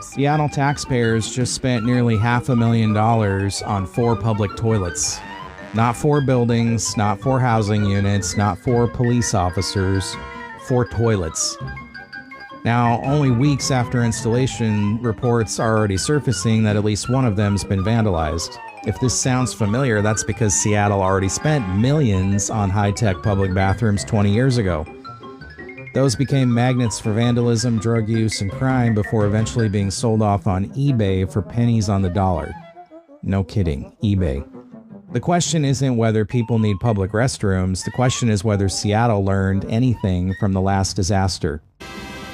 Seattle taxpayers just spent nearly $500,000 on 4 public toilets. Not 4 buildings, not 4 housing units, not 4 police officers, 4 toilets. Now, only weeks after installation, reports are already surfacing that at least one of them's been vandalized. If this sounds familiar, that's because Seattle already spent millions on high-tech public bathrooms 20 years ago. Those became magnets for vandalism, drug use, and crime before eventually being sold off on eBay for pennies on the dollar. No kidding, eBay. The question isn't whether people need public restrooms, the question is whether Seattle learned anything from the last disaster.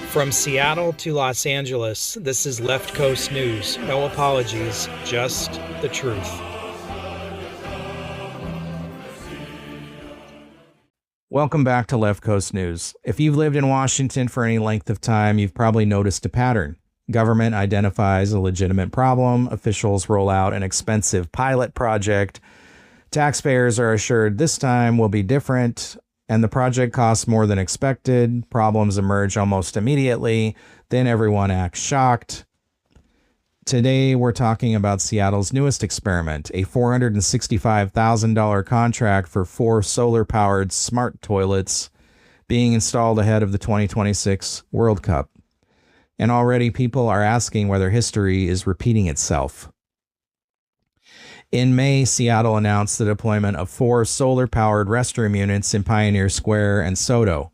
From Seattle to Los Angeles, this is Left Coast News. No apologies, just the truth. Welcome back to Left Coast News. If you've lived in Washington for any length of time, you've probably noticed a pattern. Government identifies a legitimate problem, officials roll out an expensive pilot project, taxpayers are assured this time will be different, and the project costs more than expected, problems emerge almost immediately, then everyone acts shocked. Today, we're talking about Seattle's newest experiment, a $465,000 contract for 4 solar-powered smart toilets being installed ahead of the 2026 World Cup. And already people are asking whether history is repeating itself. In May, Seattle announced the deployment of 4 solar-powered restroom units in Pioneer Square and SoDo.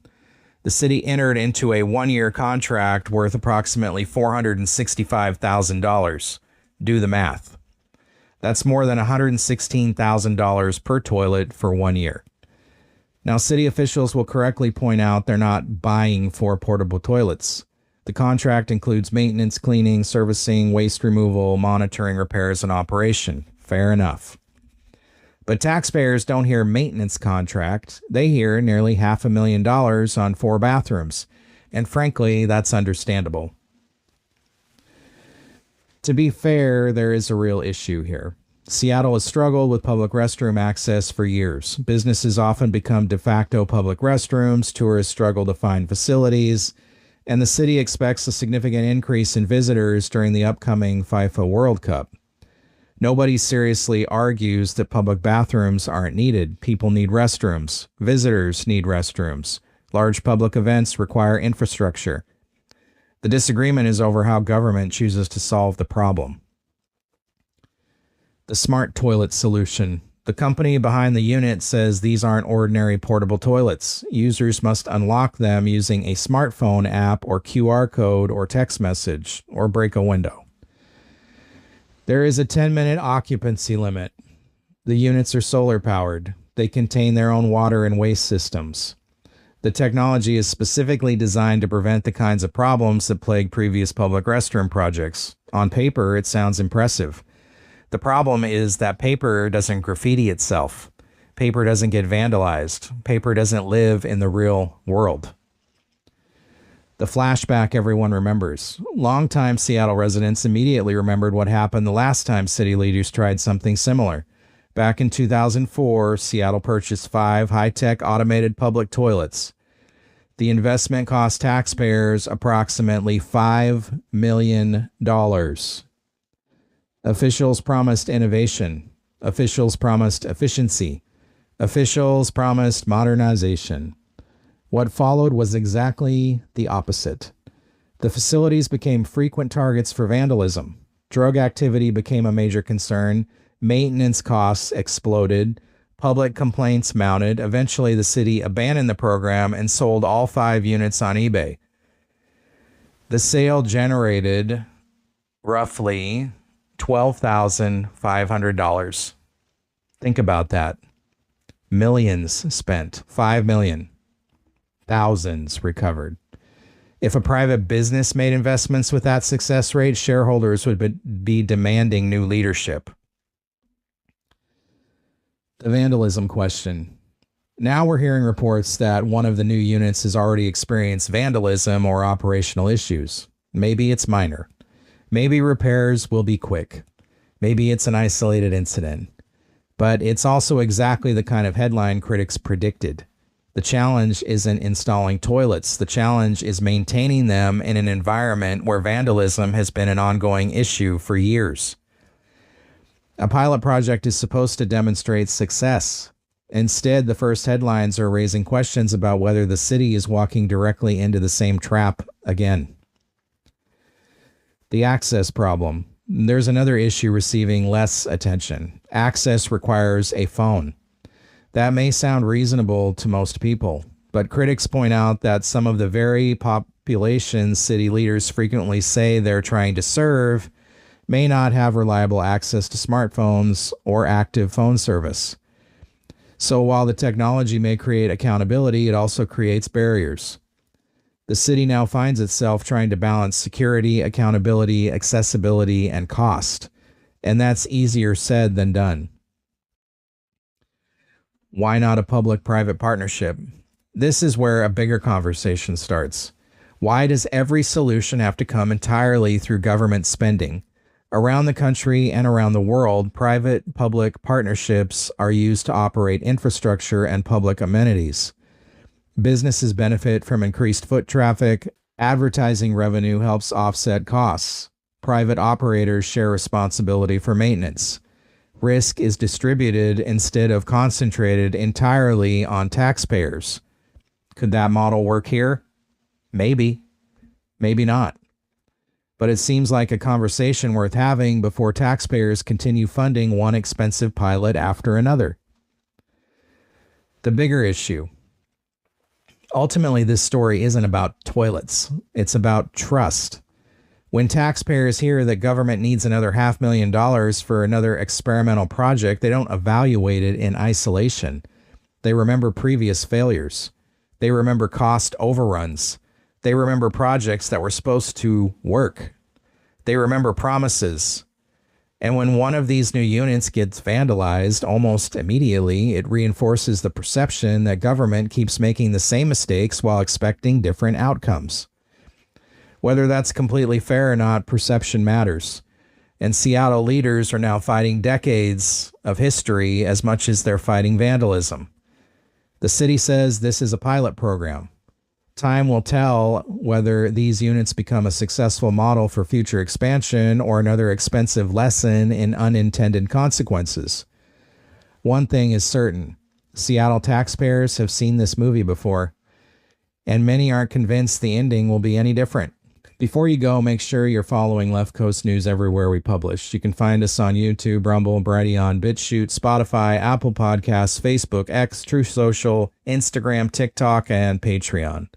The city entered into a 1-year contract worth approximately $465,000. Do the math. That's more than $116,000 per toilet for 1 year. Now, city officials will correctly point out they're not buying 4 portable toilets. The contract includes maintenance, cleaning, servicing, waste removal, monitoring, repairs, and operation. Fair enough. But taxpayers don't hear maintenance contract. They hear nearly $500,000 on 4 bathrooms. And frankly, that's understandable. To be fair, there is a real issue here. Seattle has struggled with public restroom access for years. Businesses often become de facto public restrooms, tourists struggle to find facilities, and the city expects a significant increase in visitors during the upcoming FIFA World Cup. Nobody seriously argues that public bathrooms aren't needed. People need restrooms. Visitors need restrooms. Large public events require infrastructure. The disagreement is over how government chooses to solve the problem. The smart toilet solution. The company behind the unit says these aren't ordinary portable toilets. Users must unlock them using a smartphone app or QR code or text message or break a window. There is a 10-minute occupancy limit. The units are solar-powered. They contain their own water and waste systems. The technology is specifically designed to prevent the kinds of problems that plague previous public restroom projects. On paper, it sounds impressive. The problem is that paper doesn't graffiti itself. Paper doesn't get vandalized. Paper doesn't live in the real world. The flashback everyone remembers. Longtime Seattle residents immediately remembered what happened the last time city leaders tried something similar. Back in 2004, Seattle purchased 5 high-tech automated public toilets. The investment cost taxpayers approximately $5 million. Officials promised innovation. Officials promised efficiency. Officials promised modernization. What followed was exactly the opposite. The facilities became frequent targets for vandalism. Drug activity became a major concern. Maintenance costs exploded. Public complaints mounted. Eventually, the city abandoned the program and sold all 5 units on eBay. The sale generated roughly $12,500. Think about that. Millions spent. $5 million. Thousands recovered. If a private business made investments with that success rate, shareholders would be demanding new leadership. The vandalism question. Now we're hearing reports that one of the new units has already experienced vandalism or operational issues. Maybe it's minor. Maybe repairs will be quick. Maybe it's an isolated incident. But it's also exactly the kind of headline critics predicted. The challenge isn't installing toilets. The challenge is maintaining them in an environment where vandalism has been an ongoing issue for years. A pilot project is supposed to demonstrate success. Instead, the first headlines are raising questions about whether the city is walking directly into the same trap again. The access problem. There's another issue receiving less attention. Access requires a phone. That may sound reasonable to most people, but critics point out that some of the very populations city leaders frequently say they're trying to serve may not have reliable access to smartphones or active phone service. So while the technology may create accountability, it also creates barriers. The city now finds itself trying to balance security, accountability, accessibility, and cost. And that's easier said than done. Why not a public-private partnership? This is where a bigger conversation starts. Why does every solution have to come entirely through government spending? Around the country and around the world, private-public partnerships are used to operate infrastructure and public amenities. Businesses benefit from increased foot traffic. Advertising revenue helps offset costs. Private operators share responsibility for maintenance. Risk is distributed instead of concentrated entirely on taxpayers. Could that model work here? Maybe. Maybe not. But it seems like a conversation worth having before taxpayers continue funding one expensive pilot after another. The bigger issue. Ultimately, this story isn't about toilets. It's about trust. When taxpayers hear that government needs another $500,000 for another experimental project, they don't evaluate it in isolation. They remember previous failures. They remember cost overruns. They remember projects that were supposed to work. They remember promises. And when one of these new units gets vandalized almost immediately, it reinforces the perception that government keeps making the same mistakes while expecting different outcomes. Whether that's completely fair or not, perception matters. And Seattle leaders are now fighting decades of history as much as they're fighting vandalism. The city says this is a pilot program. Time will tell whether these units become a successful model for future expansion or another expensive lesson in unintended consequences. One thing is certain. Seattle taxpayers have seen this movie before, and many aren't convinced the ending will be any different. Before you go, make sure you're following Left Coast News everywhere we publish. You can find us on YouTube, Rumble, Brighteon, BitChute, Spotify, Apple Podcasts, Facebook, X, Truth Social, Instagram, TikTok, and Patreon.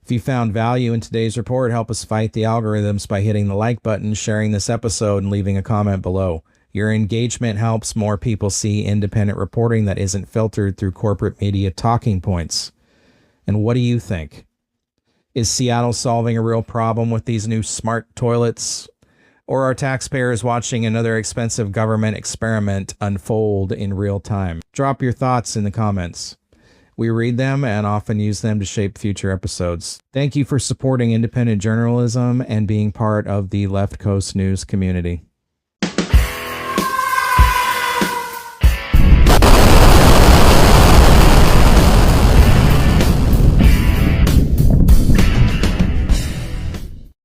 If you found value in today's report, help us fight the algorithms by hitting the like button, sharing this episode, and leaving a comment below. Your engagement helps more people see independent reporting that isn't filtered through corporate media talking points. And what do you think? Is Seattle solving a real problem with these new smart toilets? Or are taxpayers watching another expensive government experiment unfold in real time? Drop your thoughts in the comments. We read them and often use them to shape future episodes. Thank you for supporting independent journalism and being part of the Left Coast News community.